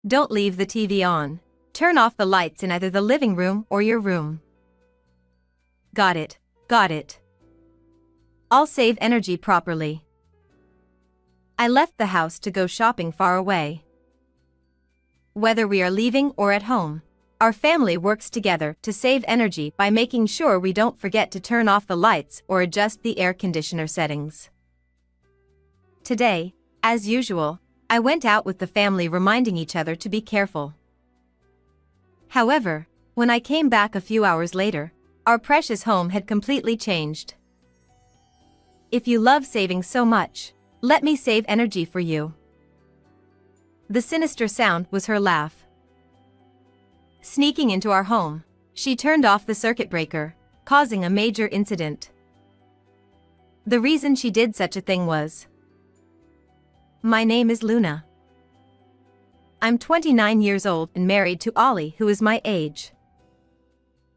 Don't leave the TV on. Turn off the lights in either the living room or your room. Got it, got it. I'll save energy properly. I left the house to go shopping far away. Whether we are leaving or at home, our family works together to save energy by making sure we don't forget to turn off the lights or adjust the air conditioner settings. Today, as usual, I went out with the family reminding each other to be careful. However, when I came back a few hours later, our precious home had completely changed. If you love saving so much, let me save energy for you. The sinister sound was her laugh. Sneaking into our home, she turned off the circuit breaker, causing a major incident. The reason she did such a thing was, my name is Luna. I'm 29 years old and married to Ollie, who is my age.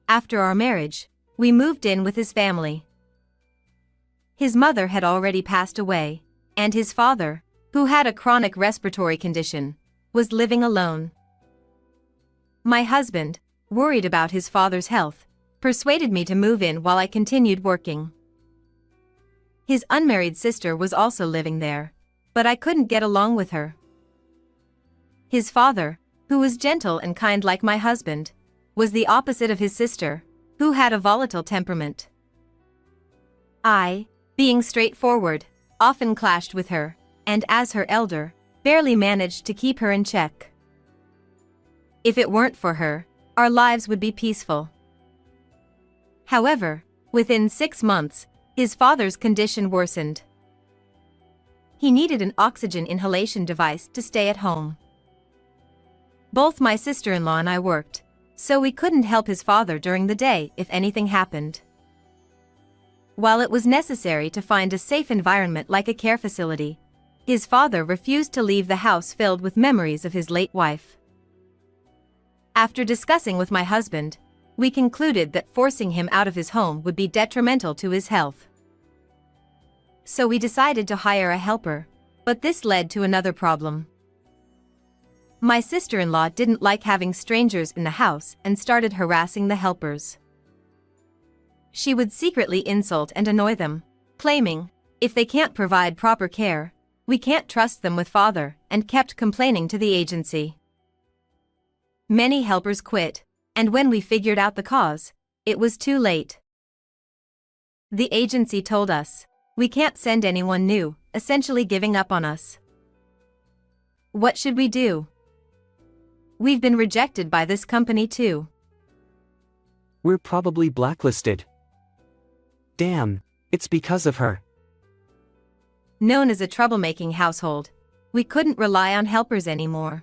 After our marriage, we moved in with his family. His mother had already passed away, and his father, who had a chronic respiratory condition, was living alone. My husband, worried about his father's health, persuaded me to move in while I continued working. His unmarried sister was also living there, but I couldn't get along with her. His father, who was gentle and kind like my husband, was the opposite of his sister, who had a volatile temperament. I, being straightforward, often clashed with her, and as her elder, barely managed to keep her in check. If it weren't for her, our lives would be peaceful. However, within 6 months, his father's condition worsened. He needed an oxygen inhalation device to stay at home. Both my sister-in-law and I worked, so we couldn't help his father during the day if anything happened. While it was necessary to find a safe environment like a care facility, his father refused to leave the house filled with memories of his late wife. After discussing with my husband, we concluded that forcing him out of his home would be detrimental to his health. So we decided to hire a helper, but this led to another problem. My sister-in-law didn't like having strangers in the house and started harassing the helpers. She would secretly insult and annoy them, claiming, if they can't provide proper care, we can't trust them with father, and kept complaining to the agency. Many helpers quit, and when we figured out the cause, it was too late. The agency told us, we can't send anyone new, essentially giving up on us. What should we do? We've been rejected by this company too. We're probably blacklisted. Damn, it's because of her. Known as a troublemaking household, we couldn't rely on helpers anymore.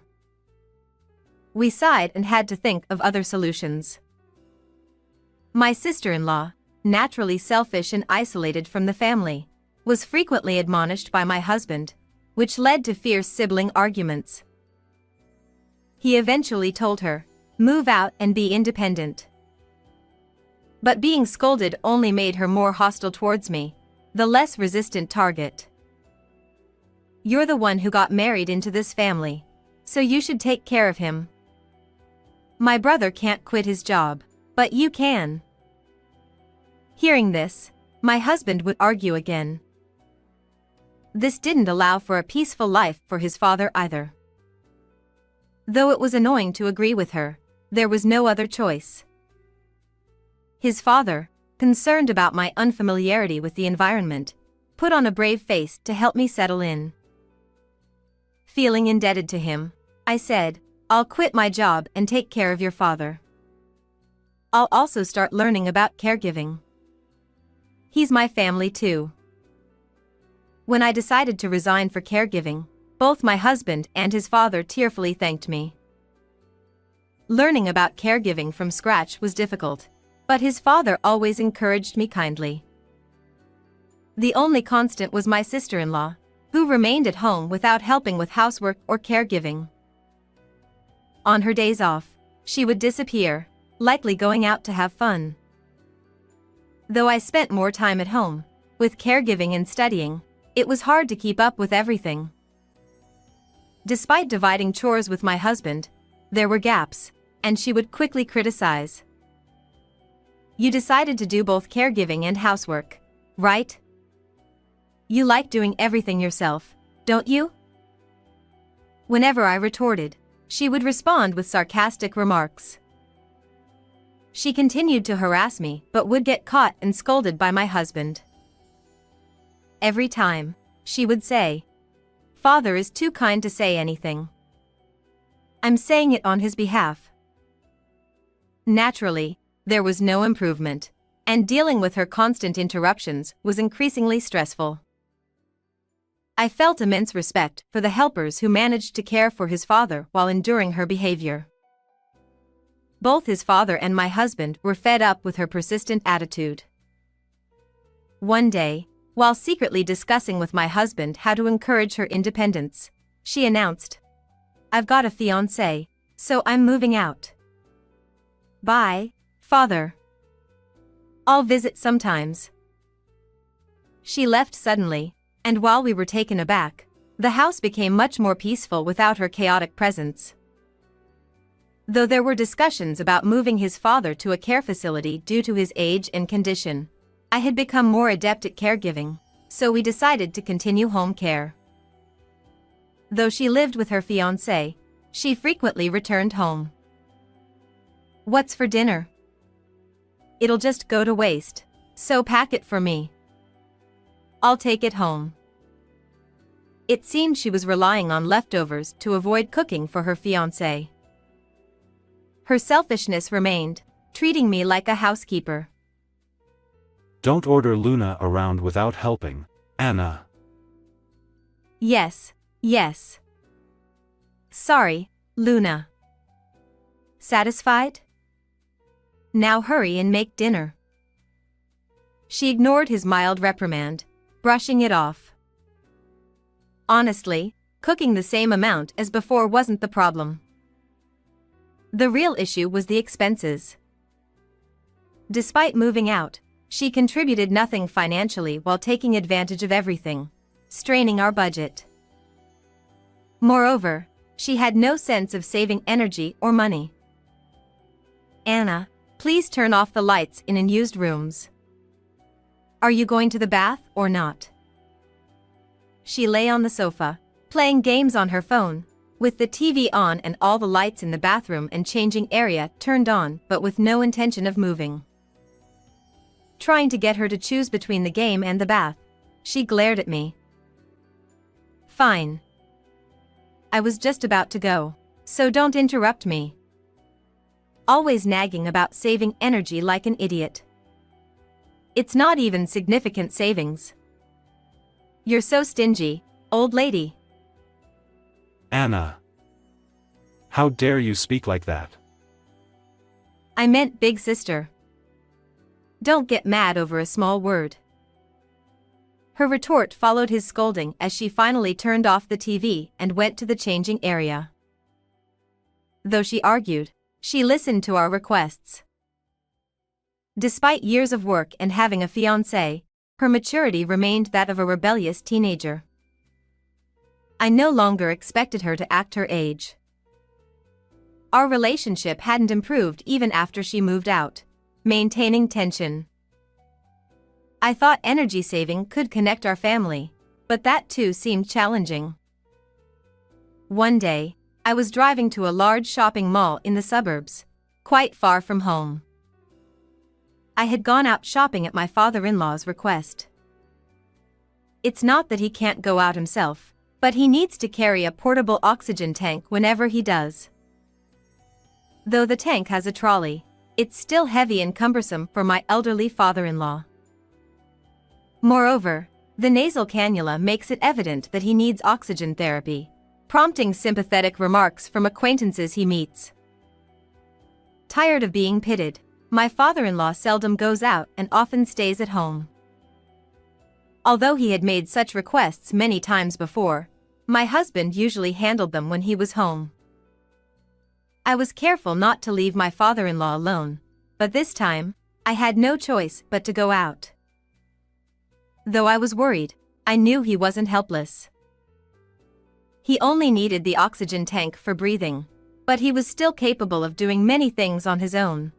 We sighed and had to think of other solutions. My sister-in-law, naturally selfish and isolated from the family, was frequently admonished by my husband, which led to fierce sibling arguments. He eventually told her, move out and be independent. But being scolded only made her more hostile towards me, the less resistant target. You're the one who got married into this family, so you should take care of him. My brother can't quit his job, but you can. Hearing this, my husband would argue again. This didn't allow for a peaceful life for his father either. Though it was annoying to agree with her, there was no other choice. His father, concerned about my unfamiliarity with the environment, put on a brave face to help me settle in. Feeling indebted to him, I said, I'll quit my job and take care of your father. I'll also start learning about caregiving. He's my family too. When I decided to resign for caregiving, both my husband and his father tearfully thanked me. Learning about caregiving from scratch was difficult, but his father always encouraged me kindly. The only constant was my sister-in-law, who remained at home without helping with housework or caregiving. On her days off, she would disappear, likely going out to have fun. Though I spent more time at home, with caregiving and studying, it was hard to keep up with everything. Despite dividing chores with my husband, there were gaps, and she would quickly criticize. You decided to do both caregiving and housework, right? You like doing everything yourself, don't you? Whenever I retorted, she would respond with sarcastic remarks. She continued to harass me but would get caught and scolded by my husband. Every time, she would say, "Father is too kind to say anything. I'm saying it on his behalf." Naturally, there was no improvement, and dealing with her constant interruptions was increasingly stressful. I felt immense respect for the helpers who managed to care for his father while enduring her behavior. Both his father and my husband were fed up with her persistent attitude. One day, while secretly discussing with my husband how to encourage her independence, she announced, "I've got a fiancé, so I'm moving out. Bye, father. I'll visit sometimes." She left suddenly, and while we were taken aback, the house became much more peaceful without her chaotic presence. Though there were discussions about moving his father to a care facility due to his age and condition, I had become more adept at caregiving, so we decided to continue home care. Though she lived with her fiancé, she frequently returned home. "What's for dinner? It'll just go to waste, so pack it for me. I'll take it home." It seemed she was relying on leftovers to avoid cooking for her fiancé. Her selfishness remained, treating me like a housekeeper. Don't order Luna around without helping, Anna. Yes, yes. Sorry, Luna. Satisfied? Now hurry and make dinner. She ignored his mild reprimand, brushing it off. Honestly, cooking the same amount as before wasn't the problem. The real issue was the expenses. Despite moving out, she contributed nothing financially while taking advantage of everything, straining our budget. Moreover, she had no sense of saving energy or money. "Anna, please turn off the lights in unused rooms. Are you going to the bath or not?" She lay on the sofa, playing games on her phone, with the TV on and all the lights in the bathroom and changing area turned on but with no intention of moving. Trying to get her to choose between the game and the bath, she glared at me. "Fine. I was just about to go, so don't interrupt me." Always nagging about saving energy like an idiot. It's not even significant savings. You're so stingy, old lady. Anna. How dare you speak like that? I meant big sister. Don't get mad over a small word. Her retort followed his scolding as she finally turned off the TV and went to the changing area. Though she argued, she listened to our requests. Despite years of work and having a fiancé, her maturity remained that of a rebellious teenager. I no longer expected her to act her age. Our relationship hadn't improved even after she moved out, maintaining tension. I thought energy saving could connect our family, but that too seemed challenging. One day, I was driving to a large shopping mall in the suburbs, quite far from home. I had gone out shopping at my father-in-law's request. It's not that he can't go out himself, but he needs to carry a portable oxygen tank whenever he does. Though the tank has a trolley, it's still heavy and cumbersome for my elderly father-in-law. Moreover, the nasal cannula makes it evident that he needs oxygen therapy, prompting sympathetic remarks from acquaintances he meets. Tired of being pitted, my father-in-law seldom goes out and often stays at home. Although he had made such requests many times before, my husband usually handled them when he was home. I was careful not to leave my father-in-law alone, but this time, I had no choice but to go out. Though I was worried, I knew he wasn't helpless. He only needed the oxygen tank for breathing, but he was still capable of doing many things on his own.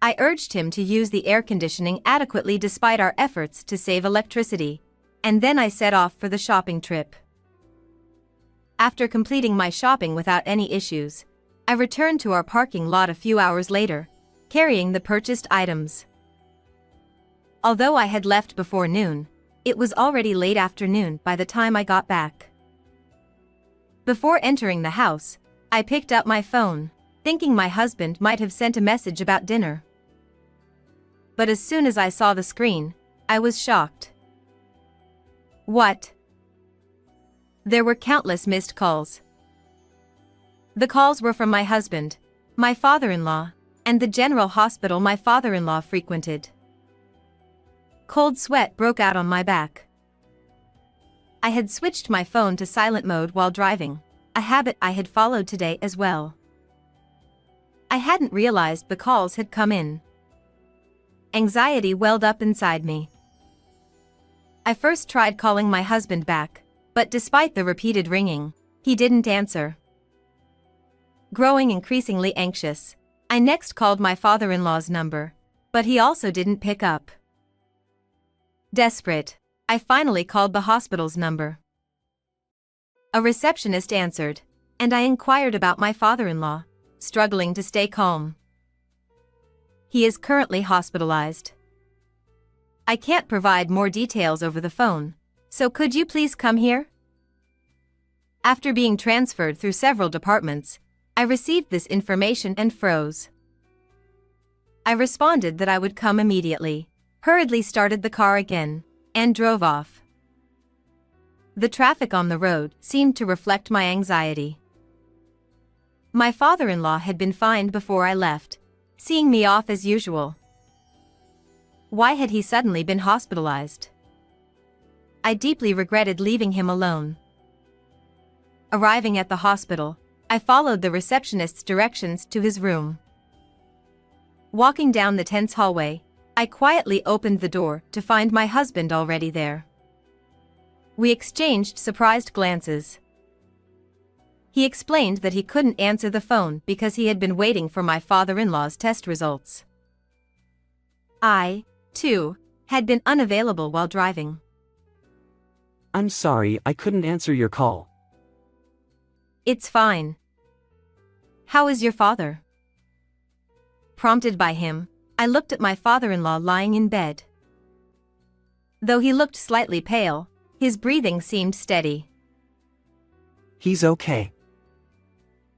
I urged him to use the air conditioning adequately despite our efforts to save electricity, and then I set off for the shopping trip. After completing my shopping without any issues, I returned to our parking lot a few hours later, carrying the purchased items. Although I had left before noon, it was already late afternoon by the time I got back. Before entering the house, I picked up my phone, thinking my husband might have sent a message about dinner. But as soon as I saw the screen, I was shocked. What? There were countless missed calls. The calls were from my husband, my father-in-law, and the general hospital my father-in-law frequented. Cold sweat broke out on my back. I had switched my phone to silent mode while driving, a habit I had followed today as well. I hadn't realized the calls had come in. Anxiety welled up inside me. I first tried calling my husband back, but despite the repeated ringing, he didn't answer. Growing increasingly anxious, I next called my father-in-law's number, but he also didn't pick up. Desperate, I finally called the hospital's number. A receptionist answered, and I inquired about my father-in-law, struggling to stay calm. He is currently hospitalized. I can't provide more details over the phone, so could you please come here? After being transferred through several departments, I received this information and froze. I responded that I would come immediately, hurriedly started the car again, and drove off. The traffic on the road seemed to reflect my anxiety. My father-in-law had been fine before I left, seeing me off as usual. Why had he suddenly been hospitalized? I deeply regretted leaving him alone. Arriving at the hospital, I followed the receptionist's directions to his room. Walking down the tense hallway, I quietly opened the door to find my husband already there. We exchanged surprised glances. He explained that he couldn't answer the phone because he had been waiting for my father-in-law's test results. I, too, had been unavailable while driving. I'm sorry, I couldn't answer your call. It's fine. How is your father? Prompted by him, I looked at my father-in-law lying in bed. Though he looked slightly pale, his breathing seemed steady. He's okay.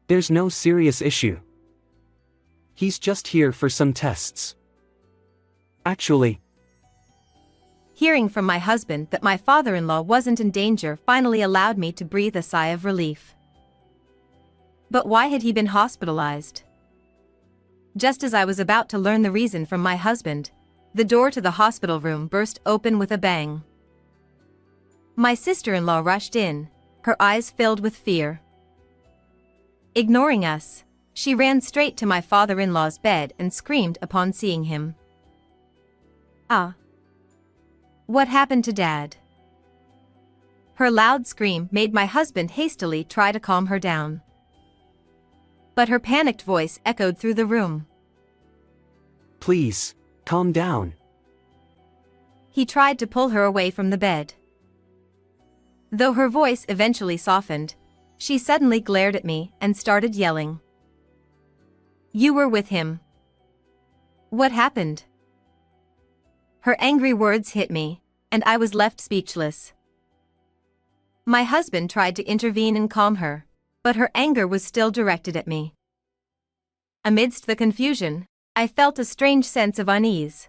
There's no serious issue. He's just here for some tests. Actually, hearing from my husband that my father-in-law wasn't in danger finally allowed me to breathe a sigh of relief. But why had he been hospitalized? Just as I was about to learn the reason from my husband, the door to the hospital room burst open with a bang. My sister-in-law rushed in, her eyes filled with fear. Ignoring us, she ran straight to my father-in-law's bed and screamed upon seeing him. "Ah! What happened to Dad?" Her loud scream made my husband hastily try to calm her down. But her panicked voice echoed through the room. Please, calm down. He tried to pull her away from the bed. Though her voice eventually softened, she suddenly glared at me and started yelling. "You were with him. What happened?" Her angry words hit me, and I was left speechless. My husband tried to intervene and calm her, but her anger was still directed at me. Amidst the confusion, I felt a strange sense of unease.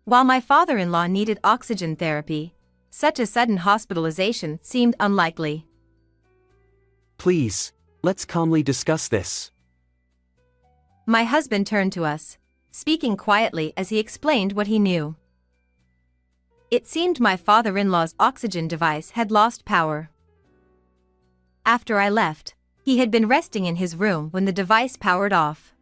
While my father-in-law needed oxygen therapy, such a sudden hospitalization seemed unlikely. Please, let's calmly discuss this. My husband turned to us, speaking quietly as he explained what he knew. It seemed my father-in-law's oxygen device had lost power. After I left, he had been resting in his room when the device powered off.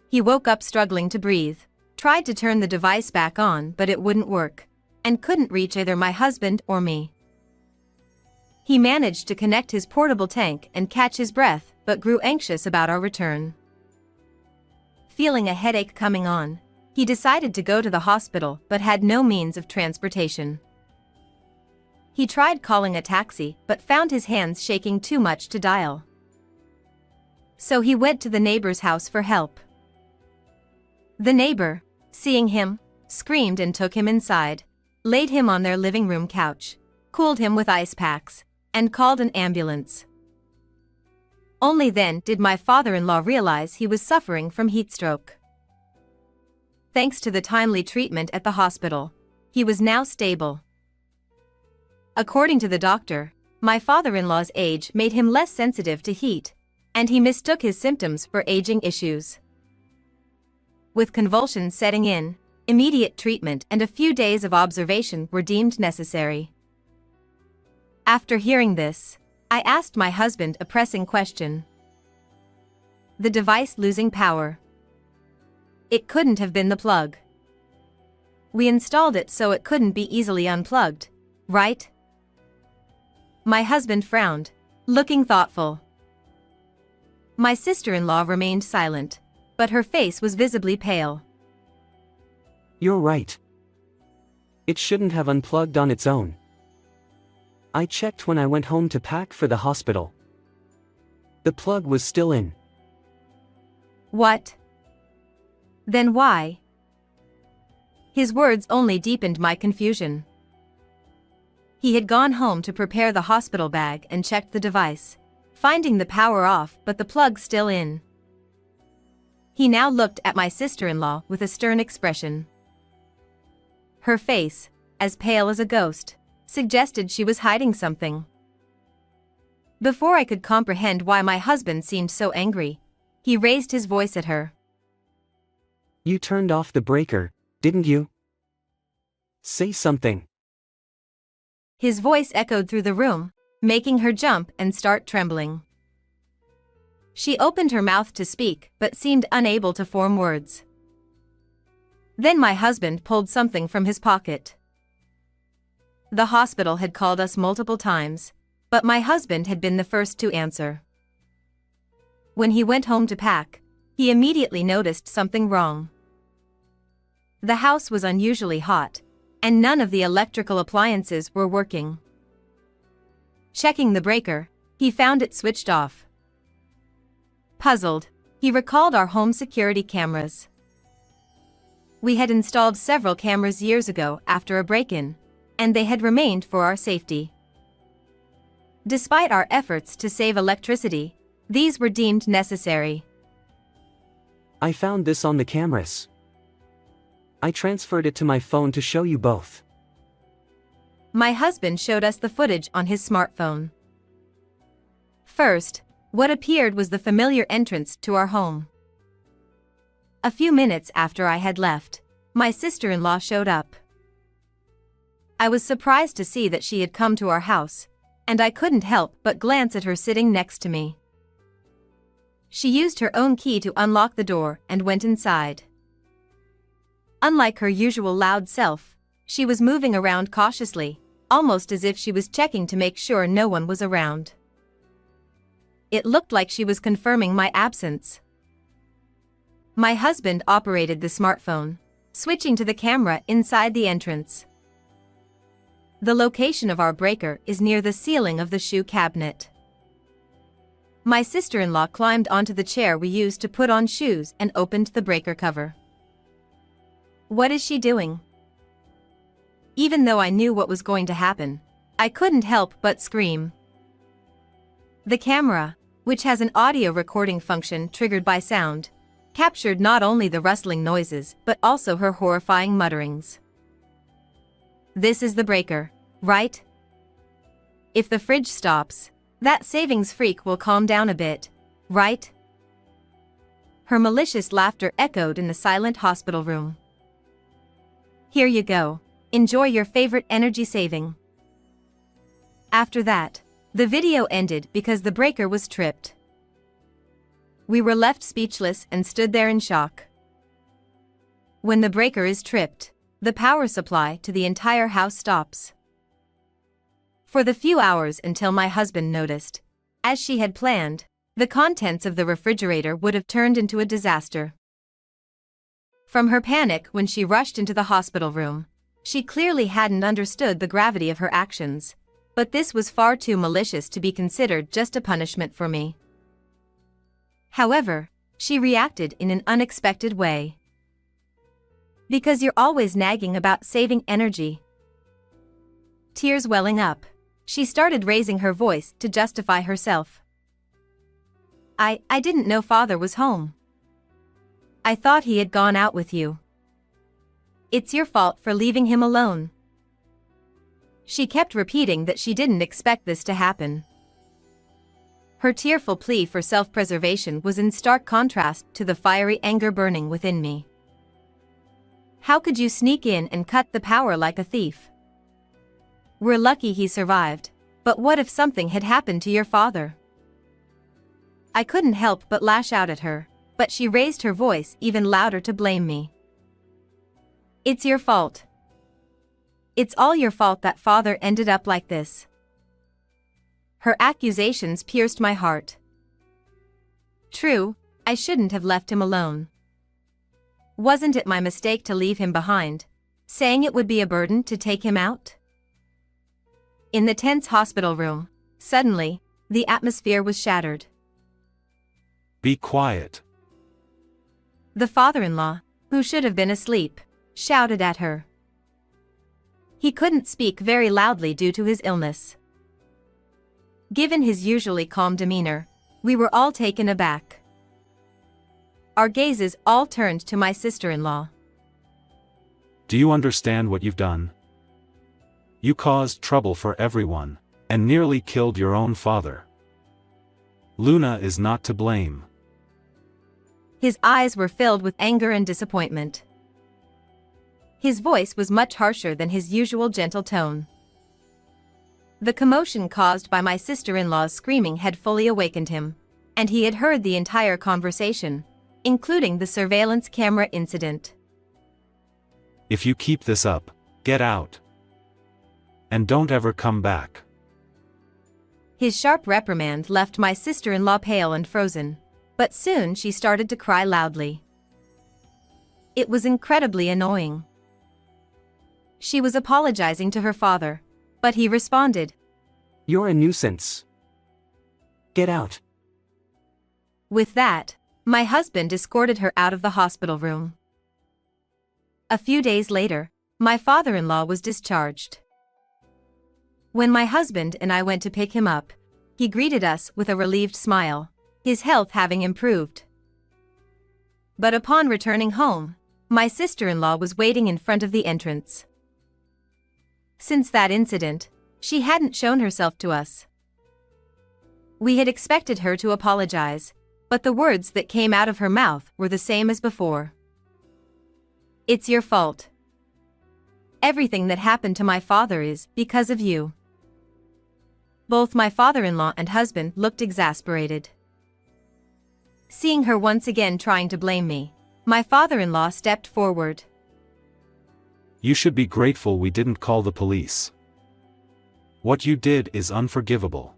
He woke up struggling to breathe, tried to turn the device back on but it wouldn't work, and couldn't reach either my husband or me. He managed to connect his portable tank and catch his breath, but grew anxious about our return. Feeling a headache coming on, he decided to go to the hospital but had no means of transportation. He tried calling a taxi but found his hands shaking too much to dial. So he went to the neighbor's house for help. The neighbor, seeing him, screamed and took him inside, laid him on their living room couch, cooled him with ice packs, and called an ambulance. Only then did my father-in-law realize he was suffering from heat stroke. Thanks to the timely treatment at the hospital, he was now stable. According to the doctor, my father-in-law's age made him less sensitive to heat, and he mistook his symptoms for aging issues. With convulsions setting in, immediate treatment and a few days of observation were deemed necessary. After hearing this, I asked my husband a pressing question. The device losing power. It couldn't have been the plug. We installed it so it couldn't be easily unplugged, right? My husband frowned, looking thoughtful. My sister-in-law remained silent, but her face was visibly pale. You're right. It shouldn't have unplugged on its own. I checked when I went home to pack for the hospital. The plug was still in. What? Then why? His words only deepened my confusion. He had gone home to prepare the hospital bag and checked the device, finding the power off but the plug still in. He now looked at my sister-in-law with a stern expression. Her face, as pale as a ghost, suggested she was hiding something. Before I could comprehend why my husband seemed so angry, he raised his voice at her. You turned off the breaker, didn't you? Say something. His voice echoed through the room, making her jump and start trembling. She opened her mouth to speak but seemed unable to form words. Then my husband pulled something from his pocket. The hospital had called us multiple times, but my husband had been the first to answer. When he went home to pack, he immediately noticed something wrong. The house was unusually hot, and none of the electrical appliances were working. Checking the breaker, he found it switched off. Puzzled, he recalled our home security cameras. We had installed several cameras years ago after a break-in, and they had remained for our safety. Despite our efforts to save electricity, these were deemed necessary. I found this on the cameras. I transferred it to my phone to show you both. My husband showed us the footage on his smartphone. First, what appeared was the familiar entrance to our home. A few minutes after I had left, my sister-in-law showed up. I was surprised to see that she had come to our house, and I couldn't help but glance at her sitting next to me. She used her own key to unlock the door and went inside. Unlike her usual loud self, she was moving around cautiously, almost as if she was checking to make sure no one was around. It looked like she was confirming my absence. My husband operated the smartphone, switching to the camera inside the entrance. The location of our breaker is near the ceiling of the shoe cabinet. My sister-in-law climbed onto the chair we used to put on shoes and opened the breaker cover. What is she doing? Even though I knew what was going to happen, I couldn't help but scream. The camera, which has an audio recording function triggered by sound, captured not only the rustling noises but also her horrifying mutterings. This is the breaker, right? If the fridge stops, that savings freak will calm down a bit, right? Her malicious laughter echoed in the silent hospital room. Here you go. Enjoy your favorite energy saving. After that, the video ended because the breaker was tripped. We were left speechless and stood there in shock. When the breaker is tripped, the power supply to the entire house stops. For the few hours until my husband noticed. As she had planned, the contents of the refrigerator would have turned into a disaster. From her panic when she rushed into the hospital room, she clearly hadn't understood the gravity of her actions, but this was far too malicious to be considered just a punishment for me. However, she reacted in an unexpected way. Because you're always nagging about saving energy. Tears welling up, she started raising her voice to justify herself. I didn't know father was home. I thought he had gone out with you. It's your fault for leaving him alone. She kept repeating that she didn't expect this to happen. Her tearful plea for self-preservation was in stark contrast to the fiery anger burning within me. How could you sneak in and cut the power like a thief? We're lucky he survived, but what if something had happened to your father? I couldn't help but lash out at her, but she raised her voice even louder to blame me. It's your fault. It's all your fault that father ended up like this. Her accusations pierced my heart. True, I shouldn't have left him alone. Wasn't it my mistake to leave him behind, saying it would be a burden to take him out? In the tense hospital room, suddenly, the atmosphere was shattered. Be quiet. The father-in-law, who should have been asleep, shouted at her. He couldn't speak very loudly due to his illness. Given his usually calm demeanor, we were all taken aback. Our gazes all turned to my sister-in-law. Do you understand what you've done? You caused trouble for everyone, and nearly killed your own father. Luna is not to blame. His eyes were filled with anger and disappointment. His voice was much harsher than his usual gentle tone. The commotion caused by my sister-in-law's screaming had fully awakened him, and he had heard the entire conversation, including the surveillance camera incident. If you keep this up, get out. And don't ever come back. His sharp reprimand left my sister-in-law pale and frozen, but soon she started to cry loudly. It was incredibly annoying. She was apologizing to her father, but he responded, You're a nuisance. Get out. With that, my husband escorted her out of the hospital room. A few days later, my father-in-law was discharged. When my husband and I went to pick him up, he greeted us with a relieved smile, his health having improved. But upon returning home, my sister-in-law was waiting in front of the entrance. Since that incident, she hadn't shown herself to us. We had expected her to apologize, but the words that came out of her mouth were the same as before. It's your fault. Everything that happened to my father is because of you. Both my father-in-law and husband looked exasperated. Seeing her once again trying to blame me, my father-in-law stepped forward. You should be grateful we didn't call the police. What you did is unforgivable.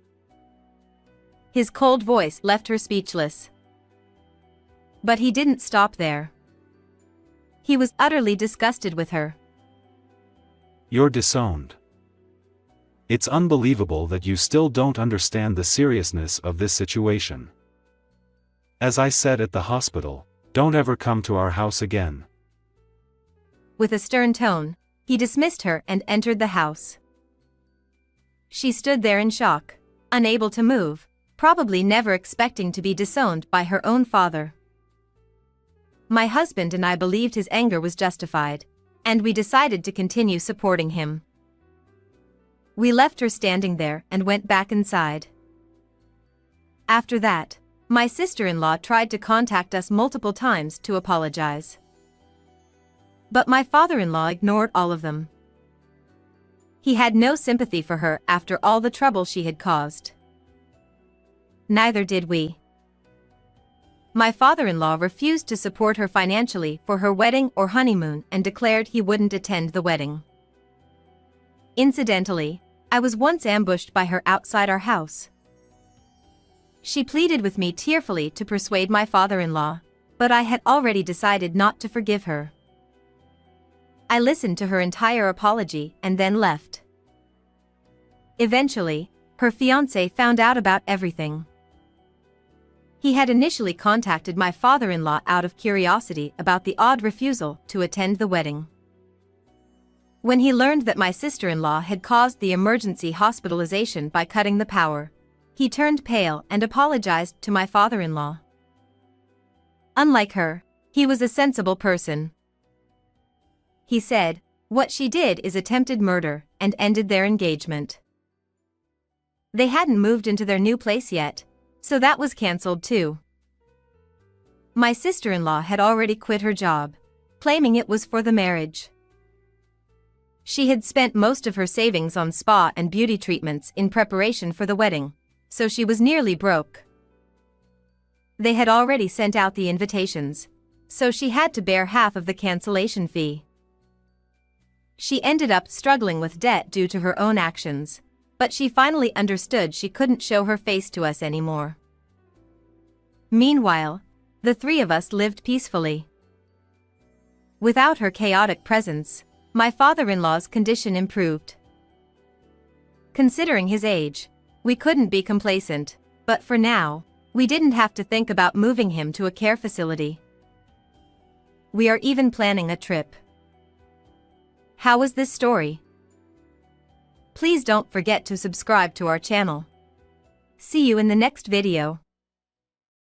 His cold voice left her speechless. But he didn't stop there. He was utterly disgusted with her. You're disowned. It's unbelievable that you still don't understand the seriousness of this situation. As I said at the hospital, don't ever come to our house again. With a stern tone, he dismissed her and entered the house. She stood there in shock, unable to move, probably never expecting to be disowned by her own father. My husband and I believed his anger was justified, and we decided to continue supporting him. We left her standing there and went back inside. After that, my sister-in-law tried to contact us multiple times to apologize. But my father-in-law ignored all of them. He had no sympathy for her after all the trouble she had caused. Neither did we. My father-in-law refused to support her financially for her wedding or honeymoon and declared he wouldn't attend the wedding. Incidentally, I was once ambushed by her outside our house. She pleaded with me tearfully to persuade my father-in-law, but I had already decided not to forgive her. I listened to her entire apology and then left. Eventually, her fiancé found out about everything. He had initially contacted my father-in-law out of curiosity about the odd refusal to attend the wedding. When he learned that my sister-in-law had caused the emergency hospitalization by cutting the power, he turned pale and apologized to my father-in-law. Unlike her, he was a sensible person. He said, "What she did is attempted murder," and ended their engagement. They hadn't moved into their new place yet, so that was cancelled too. My sister-in-law had already quit her job, claiming it was for the marriage. She had spent most of her savings on spa and beauty treatments in preparation for the wedding, so she was nearly broke. They had already sent out the invitations, so she had to bear half of the cancellation fee. She ended up struggling with debt due to her own actions, but she finally understood she couldn't show her face to us anymore. Meanwhile, the three of us lived peacefully. Without her chaotic presence, my father-in-law's condition improved. Considering his age, we couldn't be complacent, but for now, we didn't have to think about moving him to a care facility. We are even planning a trip. How was this story? Please don't forget to subscribe to our channel. See you in the next video.